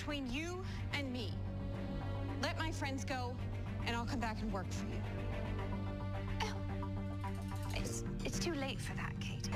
between you and me. Let my friends go, and I'll come back and work for you. It's too late for that, Katie.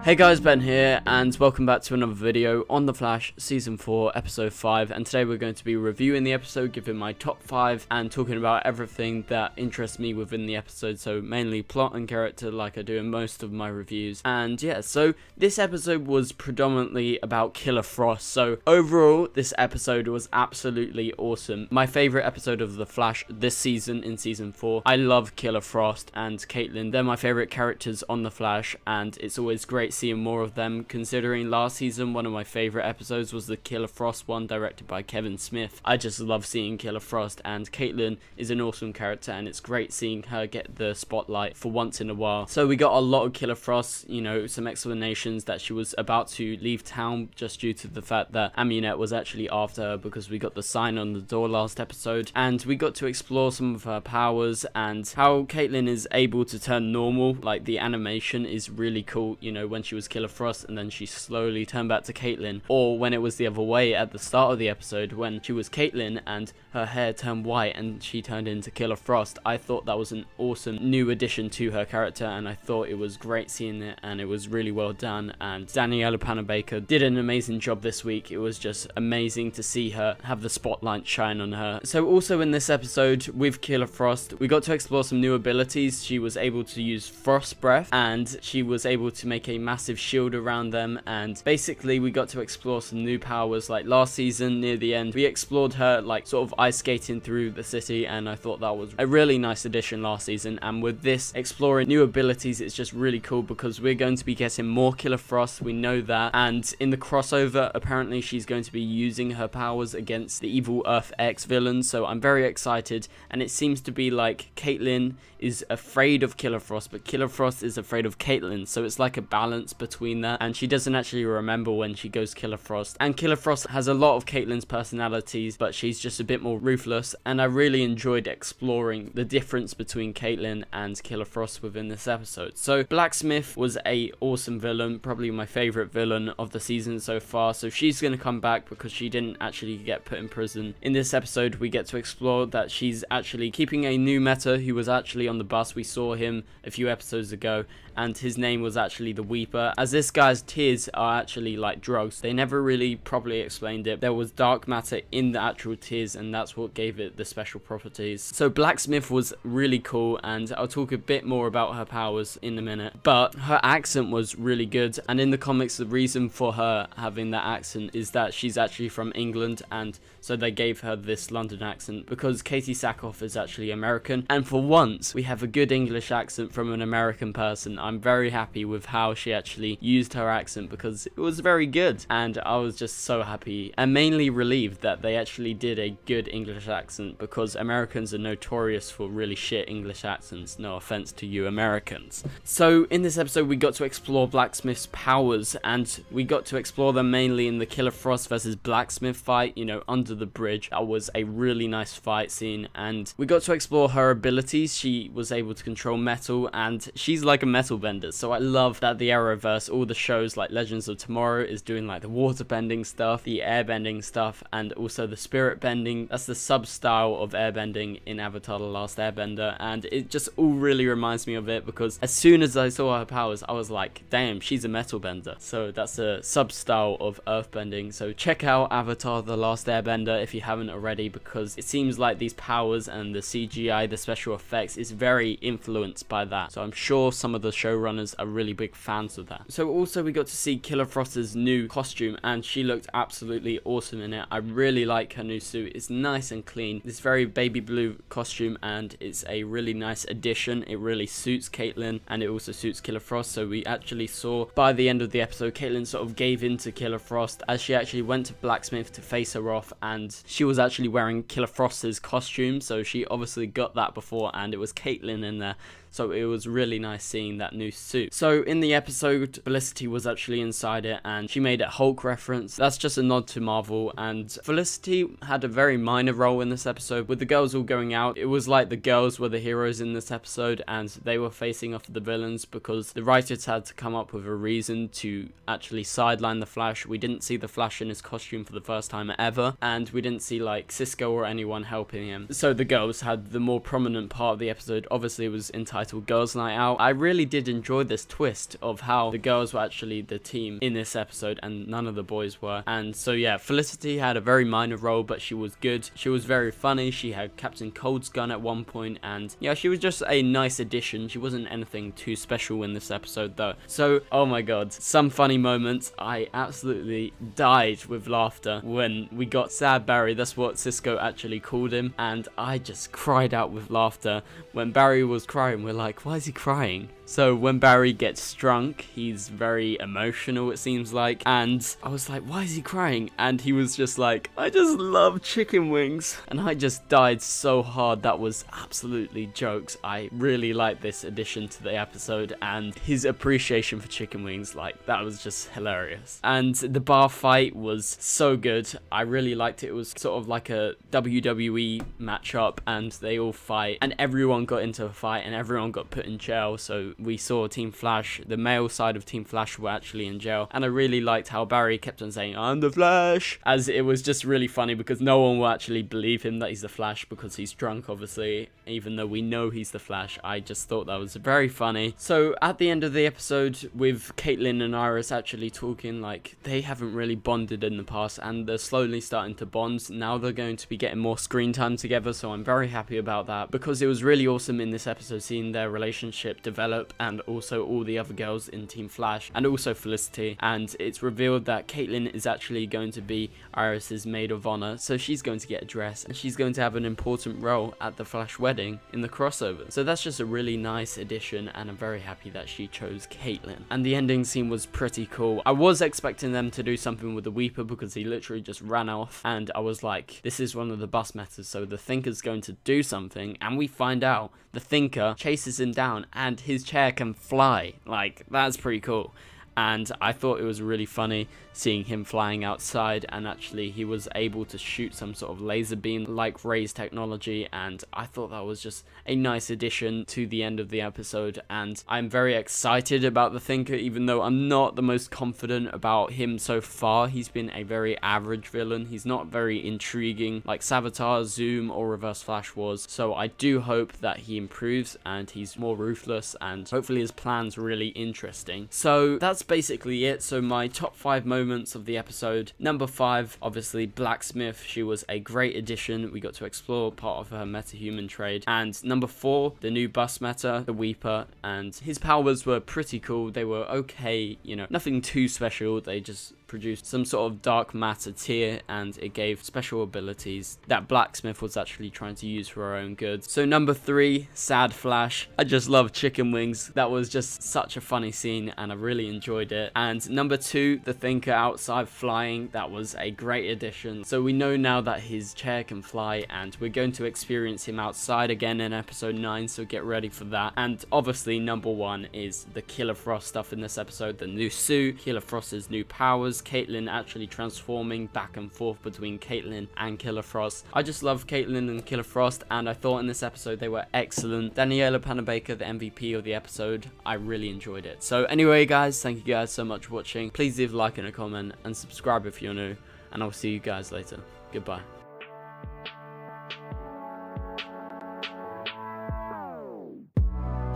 Hey guys, Ben here, and welcome back to another video on The Flash Season 4, Episode 5, and today we're going to be reviewing the episode, giving my top 5, and talking about everything that interests me within the episode, so mainly plot and character like I do in most of my reviews. And yeah, so this episode was predominantly about Killer Frost, so overall, this episode was absolutely awesome. My favourite episode of The Flash this season, in Season 4. I love Killer Frost and Caitlin. They're my favourite characters on The Flash, and it's always great seeing more of them, considering last season one of my favourite episodes was the Killer Frost one, directed by Kevin Smith. I just love seeing Killer Frost, and Caitlin is an awesome character, and it's great seeing her get the spotlight for once in a while. So we got a lot of Killer Frost, you know, some explanations that she was about to leave town just due to the fact that Amunet was actually after her, because we got the sign on the door last episode, and we got to explore some of her powers and how Caitlin is able to turn normal. Like, the animation is really cool, you know, when she was Killer Frost and then she slowly turned back to Caitlin, or when it was the other way at the start of the episode when she was Caitlin and her hair turned white and she turned into Killer Frost. I thought that was an awesome new addition to her character, and I thought it was great seeing it, and it was really well done, and Daniela Panabaker did an amazing job this week. It was just amazing to see her have the spotlight shine on her. So also in this episode with Killer Frost, we got to explore some new abilities. She was able to use Frost Breath, and she was able to make a massive shield around them, and basically we got to explore some new powers. Like last season near the end, we explored her like sort of ice skating through the city, and I thought that was a really nice addition last season. And with this exploring new abilities, it's just really cool because we're going to be getting more Killer Frost, we know that, and in the crossover apparently she's going to be using her powers against the evil Earth X villains, so I'm very excited. And it seems to be like Caitlin is afraid of Killer Frost, but Killer Frost is afraid of Caitlin, so it's like a balance between that, and she doesn't actually remember when she goes Killer Frost. And Killer Frost has a lot of Caitlin's personalities, but she's just a bit more ruthless, and I really enjoyed exploring the difference between Caitlin and Killer Frost within this episode. So Blacksmith was a awesome villain, probably my favorite villain of the season so far, so she's going to come back because she didn't actually get put in prison. In this episode we get to explore that she's actually keeping a new Meta who was actually on the bus. We saw him a few episodes ago, and his name was actually the Weeper, as this guy's tears are actually like drugs. They never really properly explained it. There was dark matter in the actual tears, and that's what gave it the special properties. So Blacksmith was really cool, and I'll talk a bit more about her powers in a minute, but her accent was really good. And in the comics, the reason for her having that accent is that she's actually from England, and so they gave her this London accent because Katie Sackhoff is actually American, and for once we have a good English accent from an American person. I'm very happy with how she actually used her accent because it was very good, and I was just so happy and mainly relieved that they actually did a good English accent, because Americans are notorious for really shit English accents, no offense to you Americans. So in this episode we got to explore Blacksmith's powers, and we got to explore them mainly in the Killer Frost versus Blacksmith fight, you know, under the bridge. That was a really nice fight scene, and we got to explore her abilities. She was able to control metal, and she's like a metal bender, so I love that the Arrowverse, all the shows like Legends of Tomorrow is doing like the water bending stuff, the air bending stuff, and also the spirit bending. That's the sub style of airbending in Avatar: The Last Airbender, and it just all really reminds me of it, because as soon as I saw her powers I was like, damn, she's a metal bender. So that's a sub style of earthbending. So check out Avatar: The Last Airbender if you haven't already, because it seems like these powers and the CGI, the special effects, is very influenced by that, so I'm sure some of the showrunners are really big fans of that. So also we got to see Killer Frost's new costume, and she looked absolutely awesome in it. I really like her new suit. It's nice and clean. This very baby blue costume, and it's a really nice addition. It really suits Caitlin, and it also suits Killer Frost. So we actually saw by the end of the episode Caitlin sort of gave in to Killer Frost as she actually went to Blacksmith to face her off, and she was actually wearing Killer Frost's costume, so she obviously got that before, and it was Caitlin in there. so it was really nice seeing that new suit. So in the episode, Felicity was actually inside it, and she made a Hulk reference. That's just a nod to Marvel, and Felicity had a very minor role in this episode. With the girls all going out, it was like the girls were the heroes in this episode, and they were facing off the villains because the writers had to come up with a reason to actually sideline the Flash. We didn't see the Flash in his costume for the first time ever, and we didn't see like Cisco or anyone helping him. So the girls had the more prominent part of the episode. Obviously it was entitled Girls Night Out. I really did enjoy this twist of how the girls were actually the team in this episode and none of the boys were. And so yeah, Felicity had a very minor role, but she was good. She was very funny. She had Captain Cold's gun at one point, and yeah, she was just a nice addition. She wasn't anything too special in this episode though. So oh my god, some funny moments. I absolutely died with laughter when we got Sad Barry. That's what Cisco actually called him, and I just cried out with laughter when Barry was crying. We're like, why is he crying? So when Barry gets drunk, he's very emotional, it seems like, and I was like, why is he crying? And he was just like, I just love chicken wings, and I just died so hard. That was absolutely jokes. I really liked this addition to the episode, and his appreciation for chicken wings, like, that was just hilarious. And the bar fight was so good. I really liked it. It was sort of like a WWE matchup, and they all fight, and everyone got into a fight, and everyone got put in jail. So we saw Team Flash, the male side of Team Flash were actually in jail, and I really liked how Barry kept on saying, I'm the Flash, as it was just really funny because no one will actually believe him that he's the Flash because he's drunk, obviously, even though we know he's the Flash. I just thought that was very funny. So at the end of the episode, with Caitlin and Iris actually talking, like, they haven't really bonded in the past, and they're slowly starting to bond. Now they're going to be getting more screen time together, so I'm very happy about that, because it was really awesome in this episode seeing their relationship develop, and also all the other girls in Team Flash, and also Felicity. And it's revealed that Caitlin is actually going to be Iris's maid of honor, so she's going to get a dress, and she's going to have an important role at the Flash wedding in the crossover. So that's just a really nice addition, and I'm very happy that she chose Caitlin. And the ending scene was pretty cool. I was expecting them to do something with the Weeper because he literally just ran off, and I was like, this is one of the bus metas, so the Thinker's going to do something, and we find out the Thinker chases him down and his chair can fly. Like, that's pretty cool. And I thought it was really funny seeing him flying outside, and actually he was able to shoot some sort of laser beam like Ray's technology, and I thought that was just a nice addition to the end of the episode. And I'm very excited about the Thinker, even though I'm not the most confident about him so far. He's been a very average villain. He's not very intriguing like Savitar, Zoom, or Reverse Flash was. So I do hope that he improves and he's more ruthless, and hopefully his plan's really interesting. So that's basically it. So my top 5 moments of the episode. Number 5, obviously Blacksmith. She was a great addition. We got to explore part of her metahuman trade. And number 4, the new bus meta, the Weeper, and his powers were pretty cool. They were okay, you know, nothing too special. They just produced some sort of dark matter tier, and it gave special abilities that Blacksmith was actually trying to use for her own good. So number 3, Sad Flash. I just love chicken wings. That was just such a funny scene, and I really enjoyed it. And number 2, the Thinker outside flying. That was a great addition. So we know now that his chair can fly, and we're going to experience him outside again in episode 9, so get ready for that. And obviously number 1 is the Killer Frost stuff in this episode, the new suit, Killer Frost's new powers, Caitlin actually transforming back and forth between Caitlin and Killer Frost. I just love Caitlin and Killer Frost, and I thought in this episode they were excellent. Daniela Panabaker, the MVP of the episode, I really enjoyed it. So anyway guys, thank you guys so much for watching. Please leave a like and a comment, and subscribe if you're new, and I'll see you guys later. Goodbye.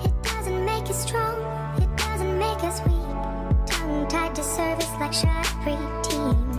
It doesn't make us strong, it doesn't make us weak. Tongue tied to service like Shari team.